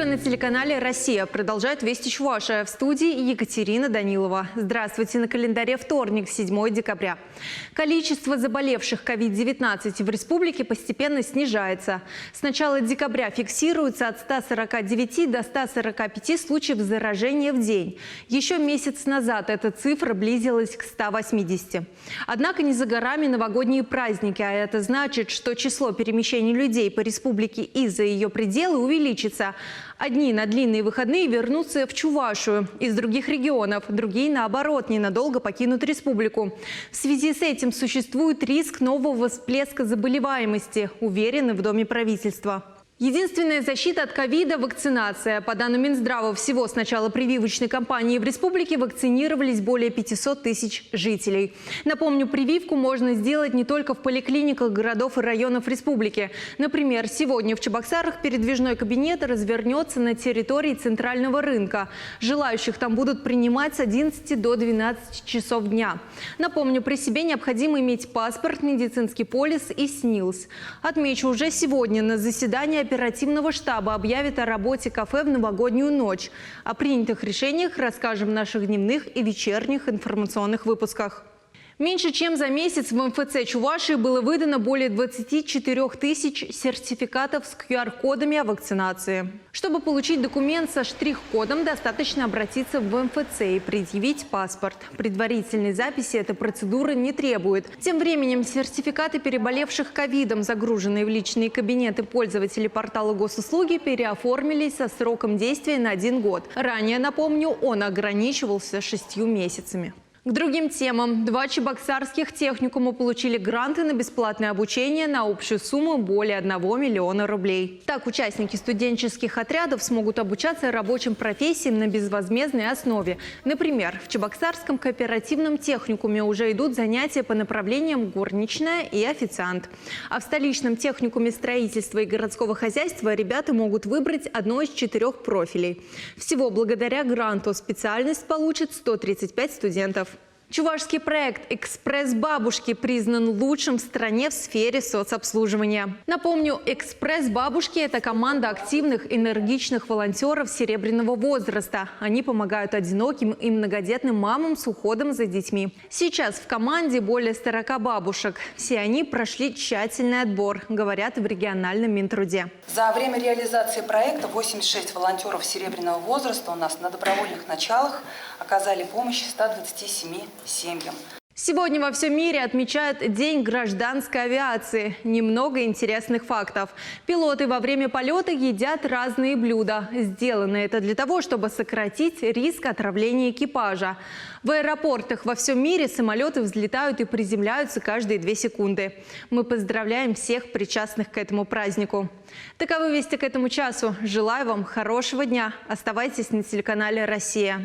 Утро на телеканале «Россия» продолжает «Вести Чувашия». В студии Екатерина Данилова. Здравствуйте, на календаре вторник, 7 декабря. Количество заболевших COVID-19 в республике постепенно снижается. С начала декабря фиксируется от 149 до 145 случаев заражения в день. Еще месяц назад эта цифра близилась к 180. Однако не за горами новогодние праздники, а это значит, что число перемещений людей по республике и за ее пределы увеличится. Одни на длинные выходные вернутся в Чувашию из других регионов, другие, наоборот, ненадолго покинут республику. В связи с этим существует риск нового всплеска заболеваемости, уверены в Доме правительства. Единственная защита от ковида – вакцинация. По данным Минздрава, всего с начала прививочной кампании в республике вакцинировались более 500 тысяч жителей. Напомню, прививку можно сделать не только в поликлиниках городов и районов республики. Например, сегодня в Чебоксарах передвижной кабинет развернется на территории центрального рынка. Желающих там будут принимать с 11 до 12 часов дня. Напомню, при себе необходимо иметь паспорт, медицинский полис и СНИЛС. Отмечу, уже сегодня на заседании оперативного штаба объявят о работе кафе в новогоднюю ночь. О принятых решениях расскажем в наших дневных и вечерних информационных выпусках. Меньше чем за месяц в МФЦ Чувашии было выдано более 24 тысяч сертификатов с QR-кодами о вакцинации. Чтобы получить документ со штрих-кодом, достаточно обратиться в МФЦ и предъявить паспорт. Предварительной записи эта процедура не требует. Тем временем сертификаты переболевших ковидом, загруженные в личные кабинеты пользователей портала госуслуги, переоформились со сроком действия на 1 год. Ранее, напомню, он ограничивался 6 месяцами. К другим темам. 2 чебоксарских техникума получили гранты на бесплатное обучение на общую сумму более 1 миллиона рублей. Так, участники студенческих отрядов смогут обучаться рабочим профессиям на безвозмездной основе. Например, в Чебоксарском кооперативном техникуме уже идут занятия по направлениям горничная и официант. А в столичном техникуме строительства и городского хозяйства ребята могут выбрать одно из 4 профилей. Всего благодаря гранту специальность получит 135 студентов. Чувашский проект «Экспресс бабушки» признан лучшим в стране в сфере соцобслуживания. Напомню, «Экспресс бабушки» – это команда активных, энергичных волонтеров серебряного возраста. Они помогают одиноким и многодетным мамам с уходом за детьми. Сейчас в команде более 40 бабушек. Все они прошли тщательный отбор, говорят в региональном Минтруде. За время реализации проекта 86 волонтеров серебряного возраста у нас на добровольных началах оказали помощь 127 семьям. Сегодня во всем мире отмечают День гражданской авиации. Немного интересных фактов. Пилоты во время полета едят разные блюда. Сделано это для того, чтобы сократить риск отравления экипажа. В аэропортах во всем мире самолеты взлетают и приземляются каждые 2 секунды. Мы поздравляем всех причастных к этому празднику. Таковы вести к этому часу. Желаю вам хорошего дня. Оставайтесь на телеканале «Россия».